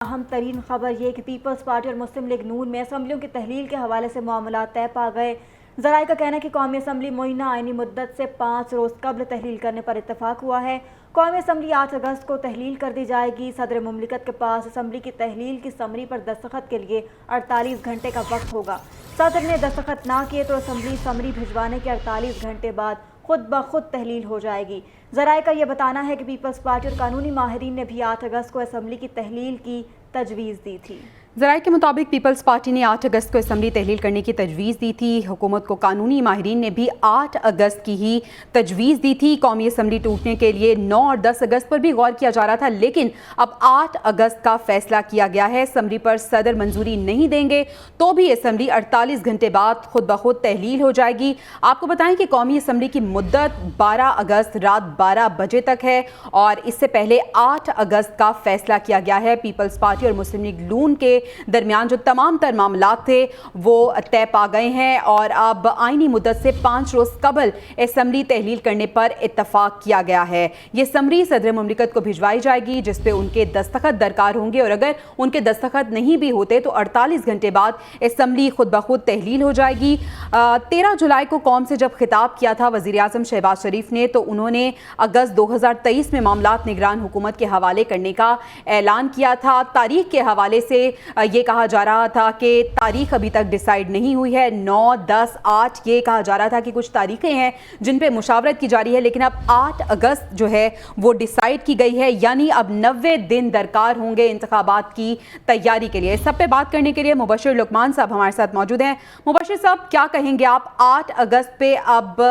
اہم ترین خبر یہ کہ پیپلز پارٹی اور مسلم لیگ نون میں اسمبلیوں کی تحلیل کے حوالے سے معاملات طے پا گئے۔ ذرائع کا کہنا ہے کہ قومی اسمبلی معینہ آئینی مدت سے 5 روز قبل تحلیل کرنے پر اتفاق ہوا ہے۔ قومی اسمبلی 8 اگست کو تحلیل کر دی جائے گی۔ صدر مملکت کے پاس اسمبلی کی تحلیل کی سمری پر دستخط کے لیے 48 گھنٹے کا وقت ہوگا۔ صدر نے دستخط نہ کیے تو اسمبلی سمری بھجوانے کے 48 گھنٹے بعد خود بخود تحلیل ہو جائے گی۔ ذرائع کا یہ بتانا ہے کہ پیپلز پارٹی اور قانونی ماہرین نے بھی 8 اگست کو اسمبلی کی تحلیل کی تجویز دی تھی۔ ذرائع کے مطابق پیپلز پارٹی نے 8 اگست کو اسمبلی تحلیل کرنے کی تجویز دی تھی۔ حکومت کو قانونی ماہرین نے بھی 8 اگست کی ہی تجویز دی تھی۔ قومی اسمبلی ٹوٹنے کے لیے 9 اور 10 اگست پر بھی غور کیا جا رہا تھا، لیکن اب 8 اگست کا فیصلہ کیا گیا ہے۔ اسمبلی پر صدر منظوری نہیں دیں گے تو بھی اسمبلی 48 گھنٹے بعد خود بخود تحلیل ہو جائے گی۔ آپ کو بتائیں کہ قومی اسمبلی کی مدت 12 اگست رات 12 بجے تک ہے اور اس سے پہلے 8 اگست کا فیصلہ کیا گیا ہے۔ پیپلز پارٹی اور مسلم لیگ نون کے درمیان جو تمام تر معاملات تھے وہ طے پا گئے ہیں اور اب آئینی مدت سے 5 روز قبل اسمبلی تحلیل کرنے پر اتفاق کیا گیا ہے۔ یہ سمری صدر مملکت کو بھجوائی جائے گی جس پہ ان کے دستخط درکار ہوں گے، اور اگر ان کے دستخط نہیں بھی ہوتے تو 48 گھنٹے بعد اسمبلی خود بخود تحلیل ہو جائے گی۔ 13 جولائی کو قوم سے جب خطاب کیا تھا وزیر اعظم شہباز شریف نے تو انہوں نے اگست 2023 میں معاملات نگران حکومت کے حوالے کرنے کا اعلان کیا تھا۔ تاریخ کے حوالے سے یہ کہا جا رہا تھا کہ تاریخ ابھی تک ڈیسائیڈ نہیں ہوئی ہے، 9، 10، 8 یہ کہا جا رہا تھا کہ کچھ تاریخیں ہیں جن پہ مشاورت کی جا رہی ہے، لیکن اب 8 اگست جو ہے وہ ڈیسائیڈ کی گئی ہے، یعنی اب 90 دن درکار ہوں گے انتخابات کی تیاری کے لیے۔ اس سب پہ بات کرنے کے لیے مبشر لقمان صاحب ہمارے ساتھ موجود ہیں۔ مبشر صاحب کیا کہیں گے آپ؟ 8 اگست پہ اب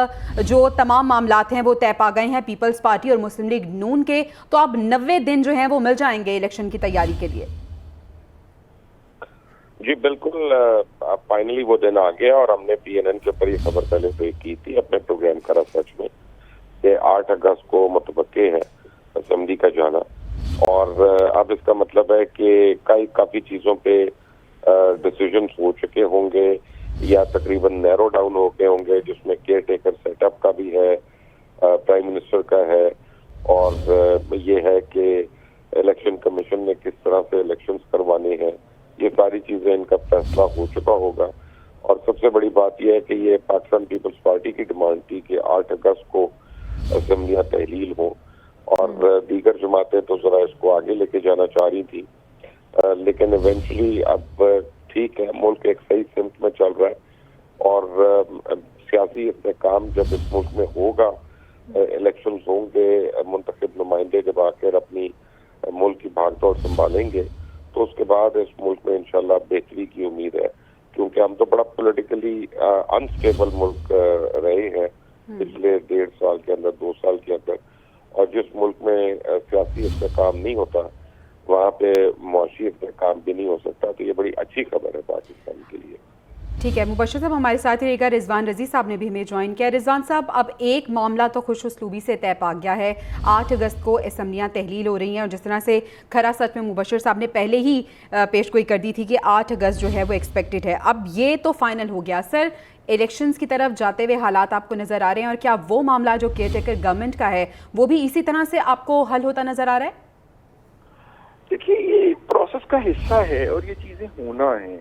جو تمام معاملات ہیں وہ طے پا گئے ہیں پیپلز پارٹی اور مسلم لیگ نون کے، تو اب 90 دن جو ہیں وہ مل جائیں گے الیکشن کی تیاری کے لیے؟ جی بالکل، فائنلی وہ دن آ گیا اور ہم نے پی این این کے اوپر یہ خبر پہلے سے کی تھی اپنے پروگرام کا سچ میں کہ 8 اگست کو متوقع ہے اسمبلی کا جانا، اور اب اس کا مطلب ہے کہ کافی چیزوں پہ ڈیسیجنز ہو چکے ہوں گے یا تقریباً نیرو ڈاؤن ہو گئے ہوں گے، جس میں کیئر ٹیکر سیٹ اپ کا بھی ہے، پرائم منسٹر کا ہے، اور یہ ہے کہ الیکشن کمیشن نے کس طرح سے الیکشنز کروانے ہیں، یہ ساری چیزیں ان کا فیصلہ ہو چکا ہوگا۔ اور سب سے بڑی بات یہ ہے کہ یہ پاکستان پیپلز پارٹی کی ڈیمانڈ تھی کہ 8 اگست کو اسمبلیاں تحلیل ہوں، اور دیگر جماعتیں تو ذرا اس کو آگے لے کے جانا چاہ رہی تھی، لیکن ایونچولی اب ٹھیک ہے، ملک ایک صحیح سمت میں چل رہا ہے، اور سیاسی استحکام جب اس ملک میں ہوگا، الیکشنز ہوں گے، منتخب نمائندے جب آ کر اپنی ملک کی بھاگ دوڑ سنبھالیں گے تو اس کے بعد اس ملک میں انشاءاللہ بہتری کی امید ہے، کیونکہ ہم تو بڑا پولیٹیکلی انسٹیبل ملک رہے ہیں پچھلے 1.5 سال کے اندر، 2 سال کے اندر، اور جس ملک میں سیاسی استحکام نہیں ہوتا وہاں پہ معاشی استحکام بھی نہیں ہو سکتا، تو یہ بڑی اچھی خبر ہے پاکستان کے لیے۔ ٹھیک ہے مبشر صاحب، ہمارے ساتھ رہے گا رضوان رضی صاحب نے بھی ہمیں جوائن کیا۔ رضوان صاحب، اب ایک معاملہ تو خوش اسلوبی سے طے پا گیا ہے، 8 اگست کو اسمبلیاں تحلیل ہو رہی ہیں، اور جس طرح سے کھرا سچ میں مبشر صاحب نے پہلے ہی پیش گوئی کر دی تھی کہ 8 اگست جو ہے وہ ایکسپیکٹڈ ہے، اب یہ تو فائنل ہو گیا۔ سر، الیکشنز کی طرف جاتے ہوئے حالات آپ کو نظر آ رہے ہیں، اور کیا وہ معاملہ جو کیئر ٹیکر گورنمنٹ کا ہے وہ بھی اسی طرح سے آپ کو حل ہوتا نظر آ رہا ہے؟ دیکھیے، یہ پروسیس کا حصہ ہے اور یہ چیزیں ہونا ہیں۔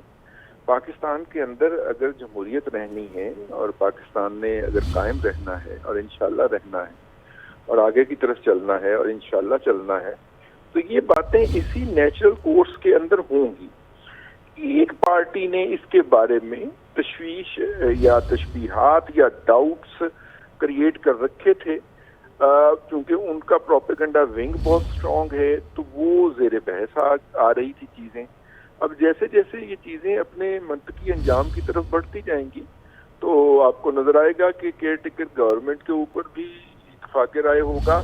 پاکستان کے اندر اگر جمہوریت رہنی ہے اور پاکستان نے اگر قائم رہنا ہے اور انشاءاللہ رہنا ہے اور آگے کی طرف چلنا ہے اور انشاءاللہ چلنا ہے، تو یہ باتیں اسی نیچرل کورس کے اندر ہوں گی۔ ایک پارٹی نے اس کے بارے میں تشویش یا تشبیہات یا ڈاؤٹس کریٹ کر رکھے تھے، کیونکہ ان کا پروپیگنڈا ونگ بہت سٹرونگ ہے، تو وہ زیر بحث آ رہی تھی چیزیں۔ اب جیسے جیسے یہ چیزیں اپنے منطقی انجام کی طرف بڑھتی جائیں گی تو آپ کو نظر آئے گا کہ کیئر ٹیکر گورنمنٹ کے اوپر بھی اتفاق رائے ہوگا،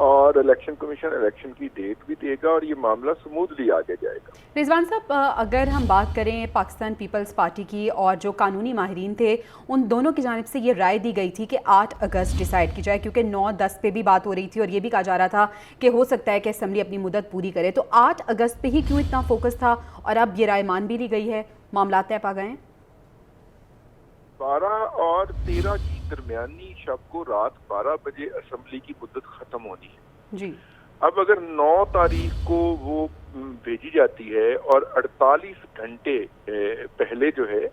اور الیکشن کمیشن الیکشن کی ڈیٹ بھی دے گا، اور یہ معاملہ سموتھلی آگے جائے گا۔ رضوان صاحب، اگر ہم بات کریں پاکستان پیپلز پارٹی کی اور جو قانونی ماہرین تھے ان دونوں کی جانب سے یہ رائے دی گئی تھی کہ 8 اگست ڈیسائیڈ کی جائے، کیونکہ 9، 10 پہ بھی بات ہو رہی تھی اور یہ بھی کہا جا رہا تھا کہ ہو سکتا ہے کہ اسمبلی اپنی مدت پوری کرے، تو 8 اگست پہ ہی کیوں اتنا فوکس تھا، اور اب یہ رائے مان بھی لی گئی ہے، معاملات طے پا گئے ہیں؟ 12 اور 13 کی درمیانی شب کو رات 12 بجے اسمبلی کی مدت ختم ہونی ہے۔ جی، اب اگر 9 تاریخ کو وہ بھیجی جاتی ہے اور 48 گھنٹے پہلے جو ہے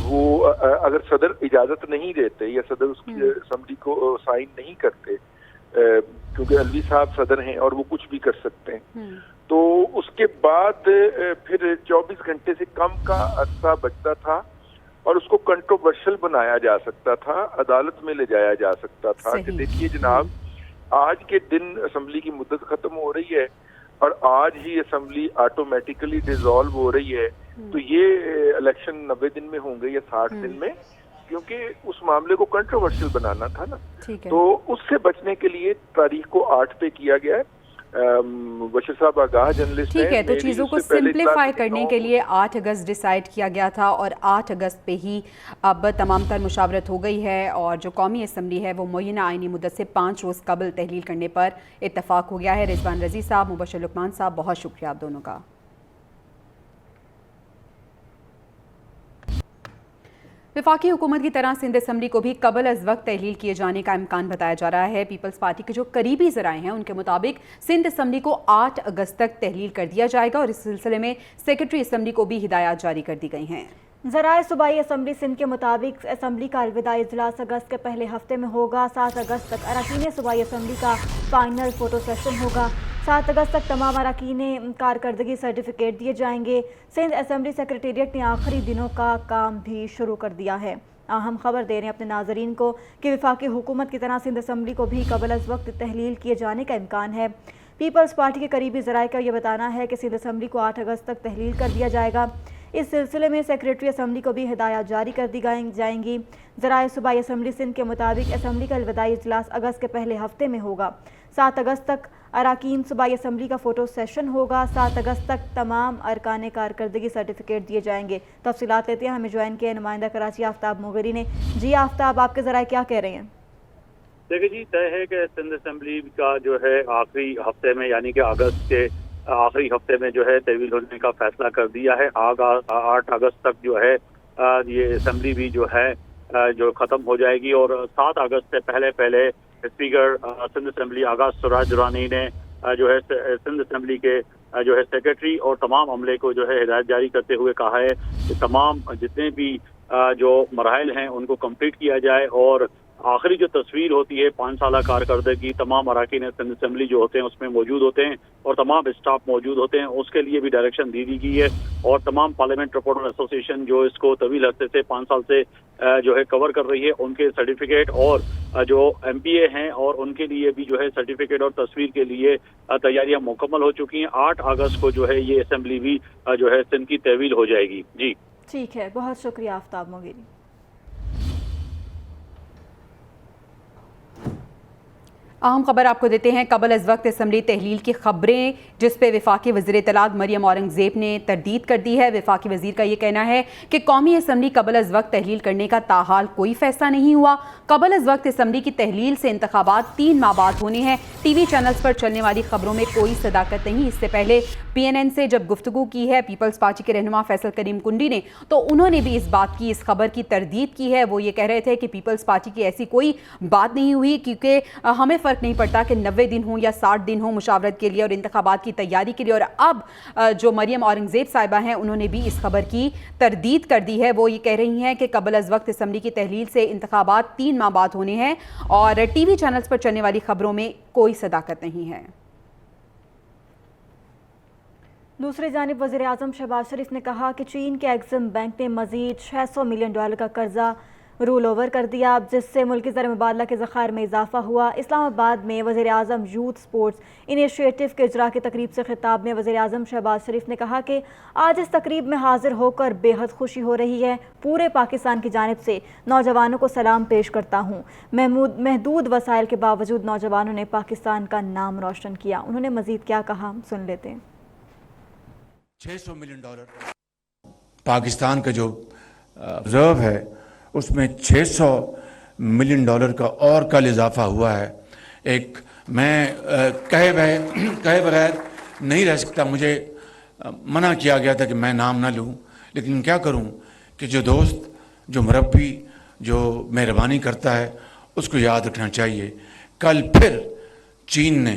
وہ اگر صدر اجازت نہیں دیتے یا صدر اس کی اسمبلی کو سائن نہیں کرتے، کیونکہ الوی صاحب صدر ہیں اور وہ کچھ بھی کر سکتے ہیں، تو اس کے بعد پھر 24 گھنٹے سے کم کا عرصہ بچتا تھا اور اس کو کنٹروورشل بنایا جا سکتا تھا، عدالت میں لے جایا جا سکتا تھا کہ دیکھیے جناب آج کے دن اسمبلی کی مدت ختم ہو رہی ہے اور آج ہی اسمبلی آٹومیٹیکلی ڈیزالو ہو رہی ہے، تو یہ الیکشن 90 دن میں ہوں گے یا 60 دن میں، کیونکہ اس معاملے کو کنٹروورشل بنانا تھا نا، تو اس سے بچنے کے لیے تاریخ کو 8 پہ کیا گیا ہے۔ بشیر صاحب آگاہ جرنلسٹ ٹھیک ہے، تو چیزوں کو سمپلیفائی کرنے کے لیے 8 اگست ڈیسائیڈ کیا گیا تھا اور 8 اگست پہ ہی اب تمام تر مشاورت ہو گئی ہے اور جو قومی اسمبلی ہے وہ معینہ آئینی مدت سے 5 روز قبل تحلیل کرنے پر اتفاق ہو گیا ہے۔ رضوان رضی صاحب، مبشر لقمان صاحب، بہت شکریہ آپ دونوں کا۔ وفاقی حکومت کی طرح سندھ اسمبلی کو بھی قبل از وقت تحلیل کیے جانے کا امکان بتایا جا رہا ہے۔ پیپلز پارٹی کے جو قریبی ذرائع ہیں ان کے مطابق سندھ اسمبلی کو 8 اگست تک تحلیل کر دیا جائے گا اور اس سلسلے میں سیکرٹری اسمبلی کو بھی ہدایات جاری کر دی گئی ہیں۔ ذرائع صوبائی اسمبلی سندھ کے مطابق اسمبلی کا الوداعی اجلاس اگست کے پہلے ہفتے میں ہوگا۔ 7 اگست تک اراکین صوبائی اسمبلی کا فائنل فوٹو سیشن ہوگا۔ 7 اگست تک تمام اراکین کارکردگی سرٹیفکیٹ دیے جائیں گے۔ سندھ اسمبلی سیکریٹریٹ نے آخری دنوں کا کام بھی شروع کر دیا ہے۔ اہم خبر دے رہے ہیں اپنے ناظرین کو کہ وفاقی حکومت کی طرح سندھ اسمبلی کو بھی قبل از وقت تحلیل کیے جانے کا امکان ہے۔ پیپلز پارٹی کے قریبی ذرائع کا یہ بتانا ہے کہ سندھ اسمبلی کو 8 اگست تک تحلیل کر دیا جائے گا۔ اس سلسلے میں سیکریٹری اسمبلی کو بھی ہدایات جاری کر دی جائیں گی۔ ذرائع صوبائی اسمبلی سندھ کے مطابق اسمبلی کا الوداعی اجلاس اگست کے پہلے ہفتے میں ہوگا۔ 7 اگست تک اراکین صوبائی اسمبلی کا فوٹو سیشن ہوگا۔ 7 اگست تک تمام ارکان کارکردگی سرٹیفکیٹ دیے جائیں گے۔ تفصیلات لیتے ہیں، ہمیں جوائن کیا نمائندہ کراچی آفتاب موغری نے۔ جی آفتاب، آپ کے ذرائع کیا کہہ رہے ہیں؟ دیکھیں جی، طے ہے کہ سندھ اسمبلی کا جو ہے آخری ہفتے میں یعنی کہ اگست کے آخری ہفتے میں جو ہے تحویل ہونے کا فیصلہ کر دیا ہے۔ 8 اگست تک جو ہے یہ اسمبلی بھی جو ہے جو ختم ہو جائے گی اور 7 اگست سے پہلے اسپیکر سندھ اسمبلی آغا سراج درانی نے جو ہے سندھ اسمبلی کے جو ہے سیکرٹری اور تمام عملے کو جو ہے ہدایت جاری کرتے ہوئے کہا ہے کہ تمام جتنے بھی جو مراحل ہیں ان کو کمپلیٹ کیا جائے اور آخری جو تصویر ہوتی ہے 5 سالہ کارکردگی تمام اراکین سندھ اسمبلی جو ہوتے ہیں اس میں موجود ہوتے ہیں اور تمام اسٹاف موجود ہوتے ہیں، اس کے لیے بھی ڈائریکشن دی گئی ہے اور تمام پارلیمنٹ رپورٹر ایسوسی ایشن جو اس کو طویل عرصے سے 5 سال سے جو ہے کور کر رہی ہے ان کے سرٹیفکیٹ اور جو ایم پی اے ہیں اور ان کے لیے بھی جو ہے سرٹیفکیٹ اور تصویر کے لیے تیاریاں مکمل ہو چکی ہیں۔ 8 اگست کو جو ہے یہ اسمبلی بھی جو ہے سندھ کی تحویل ہو جائے گی۔ جی ٹھیک ہے، بہت شکریہ آفتاب موغری۔ اہم خبر آپ کو دیتے ہیں، قبل از وقت اسمبلی تحلیل کی خبریں جس پہ وفاقی وزیر اطلاعات مریم اورنگزیب نے تردید کر دی ہے۔ وفاقی وزیر کا یہ کہنا ہے کہ قومی اسمبلی قبل از وقت تحلیل کرنے کا تاحال کوئی فیصلہ نہیں ہوا۔ قبل از وقت اسمبلی کی تحلیل سے انتخابات 3 ماہ بعد ہونے ہیں۔ ٹی وی چینلز پر چلنے والی خبروں میں کوئی صداقت نہیں۔ اس سے پہلے پی این این سے جب گفتگو کی ہے پیپلز پارٹی کے رہنما فیصل کریم کنڈی نے، تو انہوں نے بھی اس خبر کی تردید کی ہے۔ وہ یہ کہہ رہے تھے کہ پیپلز پارٹی کی ایسی کوئی بات نہیں ہوئی کیونکہ ہمیں فرق نہیں پڑتا کہ 90 دن ہوں یا 60 دن ہوں مشاورت کے لیے اور انتخابات کی تیاری کے لیے۔ اور اب جو مریم اورنگزیب صاحبہ ہیں انہوں نے بھی اس خبر کی تردید کر دی ہے۔ وہ یہ کہہ رہی ہیں کہ قبل از وقت اسمبلی کی تحلیل سے انتخابات 3 ماہ بعد ہونے ہیں اور ٹی وی چینلز پر چلنے والی خبروں میں کوئی صداقت نہیں ہے۔ دوسری جانب وزیر اعظم شہباز شریف نے کہا کہ چین کے ایگزم بینک نے مزید $600 ملین کا قرضہ رول اوور کر دیا جس سے ملکی زر مبادلہ کے ذخائر میں اضافہ ہوا۔ اسلام آباد میں وزیر اعظم یوتھ سپورٹس انیشیٹو کے اجرا کی تقریب سے خطاب میں وزیر اعظم شہباز شریف نے کہا کہ آج اس تقریب میں حاضر ہو کر بے حد خوشی ہو رہی ہے۔ پورے پاکستان کی جانب سے نوجوانوں کو سلام پیش کرتا ہوں۔ محدود وسائل کے باوجود نوجوانوں نے پاکستان کا نام روشن کیا۔ انہوں نے مزید کیا کہا، سن لیتے ہیں۔ $600 ملین پاکستان کا جو ریزرو ہے اس میں $600 ملین کا اور کل اضافہ ہوا ہے۔ ایک میں کہے بغیر نہیں رہ سکتا، مجھے منع کیا گیا تھا کہ میں نام نہ لوں، لیکن کیا کروں کہ جو دوست، جو مربی، جو مہربانی کرتا ہے اس کو یاد رکھنا چاہیے۔ کل پھر چین نے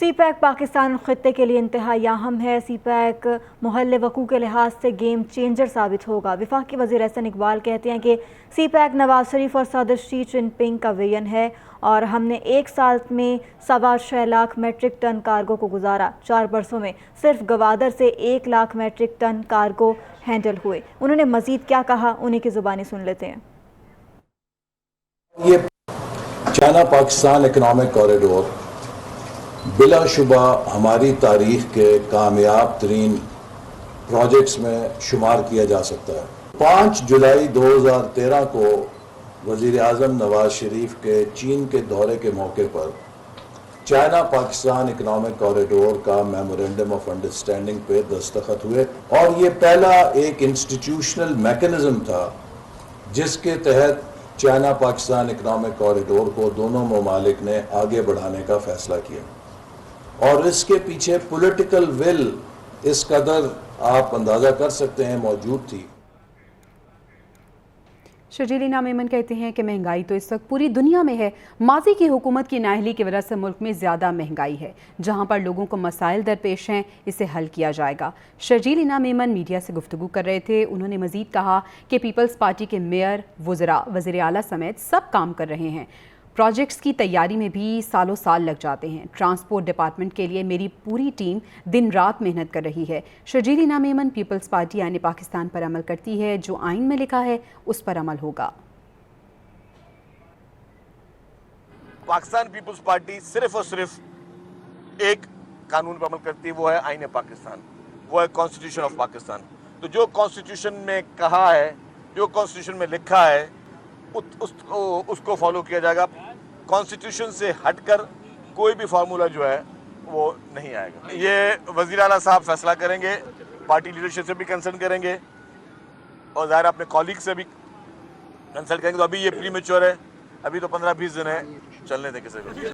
سی پیک پاکستان خطے کے لیے انتہائی اہم ہے۔ سی پیک محل وقوع کے لحاظ سے گیم چینجر ثابت ہوگا۔ وفاقی وزیر احسن اقبال کہتے ہیں کہ سی پیک نواز شریف اور صدر شی جن پنگ کا ویژن ہے اور ہم نے 1 سال میں 6.25 لاکھ میٹرک ٹن کارگو کو گزارا۔ 4 برسوں میں صرف گوادر سے 1 lakh metric ton cargo handle ہوئے۔ انہوں نے مزید کیا کہا، انہیں کی زبانی سن لیتے ہیں۔ یہ چائنا پاکستان اکنامک کوریڈور بلا شبہ ہماری تاریخ کے کامیاب ترین پروجیکٹس میں شمار کیا جا سکتا ہے۔ 5 جولائی 2013 کو وزیر اعظم نواز شریف کے چین کے دورے کے موقع پر چائنا پاکستان اکنامک کوریڈور کا میمورینڈم آف انڈرسٹینڈنگ پہ دستخط ہوئے، اور یہ پہلا ایک انسٹیٹیوشنل میکنزم تھا جس کے تحت چائنا پاکستان اکنامک کوریڈور کو دونوں ممالک نے آگے بڑھانے کا فیصلہ کیا، اور اس کے پیچھے پولیٹیکل ول اس قدر آپ اندازہ کر سکتے ہیں موجود تھی۔ شرجیل انعام ایمن کہتے ہیں کہ مہنگائی تو اس وقت پوری دنیا میں ہے۔ ماضی کی حکومت کی نااہلی کی وجہ سے ملک میں زیادہ مہنگائی ہے۔ جہاں پر لوگوں کو مسائل درپیش ہیں، اسے حل کیا جائے گا۔ شرجیل انعام ایمن میڈیا سے گفتگو کر رہے تھے۔ انہوں نے مزید کہا کہ پیپلز پارٹی کے میئر، وزراء، وزیر اعلیٰ سمیت سب کام کر رہے ہیں۔ پروجیکٹس کی تیاری میں بھی سالوں سال لگ جاتے ہیں۔ ٹرانسپورٹ ڈپارٹمنٹ کے لیے میری پوری ٹیم دن رات محنت کر رہی ہے۔ شرجیل انعام ایمن پیپلز پارٹی آئین پاکستان پر عمل کرتی ہے، جو آئین میں لکھا ہے اس پر عمل ہوگا۔ پاکستان پیپلز پارٹی صرف اور صرف ایک قانون پر عمل کرتی ہے، وہ ہے آئین پاکستان، وہ ہے کانسٹیٹیوشن آف پاکستان۔ تو جو کانسٹیٹیوشن میں کہا ہے، جو کانسٹیٹیوشن میں لکھا ہے، اس کو فالو کیا جائے گا۔ کانسٹیٹیوشن سے ہٹ کر کوئی بھی فارمولہ جو ہے وہ نہیں آئے گا۔ یہ وزیر اعلیٰ صاحب فیصلہ کریں گے، پارٹی لیڈرشپ سے بھی کنسلٹ کریں گے، اور ظاہر اپنے کالیگ سے بھی کنسلٹ کریں گے۔ تو ابھی یہ پری میچور ہے، ابھی تو 15-20 دن ہے، چلنے دیں کسی کو۔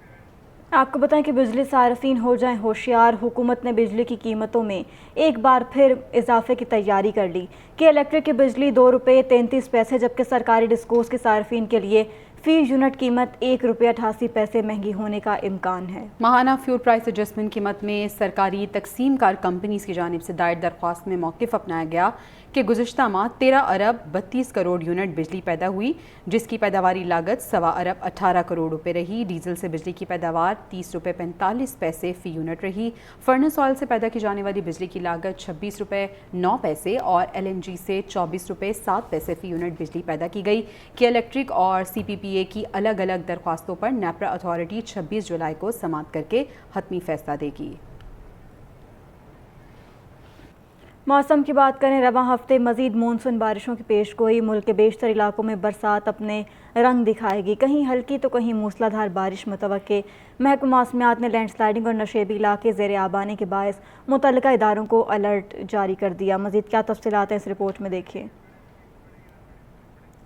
آپ کو بتائیں کہ بجلی صارفین ہو جائیں ہوشیار۔ حکومت نے بجلی کی قیمتوں میں ایک بار پھر اضافے کی تیاری کر لی کہ الیکٹرک کی بجلی 2 روپے 33 پیسے، جبکہ سرکاری ڈسکوز کے صارفین کے لیے فی یونٹ قیمت 1 روپے 88 پیسے مہنگی ہونے کا امکان ہے۔ ماہانہ فیول پرائس ایڈجسٹمنٹ قیمت میں سرکاری تقسیم کار کمپنیز کی جانب سے دائر درخواست میں موقف اپنایا گیا کہ گزشتہ ماہ 13 ارب 32 کروڑ یونٹ بجلی پیدا ہوئی، جس کی پیداواری لاگت 1.25 ارب 18 کروڑ روپے رہی۔ ڈیزل سے بجلی کی پیداوار 30 روپے 45 پیسے فی یونٹ رہی۔ فرنس آئل سے پیدا کی جانے والی بجلی کی لاگت 26 روپے 9 پیسے اور LNG سے 24 روپے 7 پیسے فی یونٹ بجلی پیدا کی گئی کہ الیکٹرک اور CPPA کی الگ الگ درخواستوں پر نیپرا اتھارٹی 26 جولائی کو سماعت کر کے حتمی فیصلہ دے گی۔ موسم کی بات کریں، رواں ہفتے مزید مونسون بارشوں کی پیش گوئی۔ ملک کے بیشتر علاقوں میں برسات اپنے رنگ دکھائے گی، کہیں ہلکی تو کہیں موسلا دھار بارش متوقع۔ محکمہ موسمیات نے لینڈ سلائڈنگ اور نشیبی علاقے زیر آب آنے کے باعث متعلقہ اداروں کو الرٹ جاری کر دیا۔ مزید کیا تفصیلات ہیں اس رپورٹ میں دیکھیے۔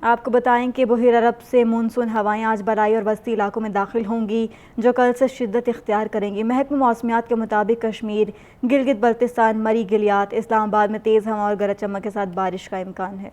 آپ کو بتائیں کہ بحیر عرب سے مونسون ہوائیں آج بالائی اور وسطی علاقوں میں داخل ہوں گی، جو کل سے شدت اختیار کریں گی۔ محکمہ موسمیات کے مطابق کشمیر، گلگت بلتستان، مری گلیات، اسلام آباد میں تیز ہوا اور گرج چمک کے ساتھ بارش کا امکان ہے۔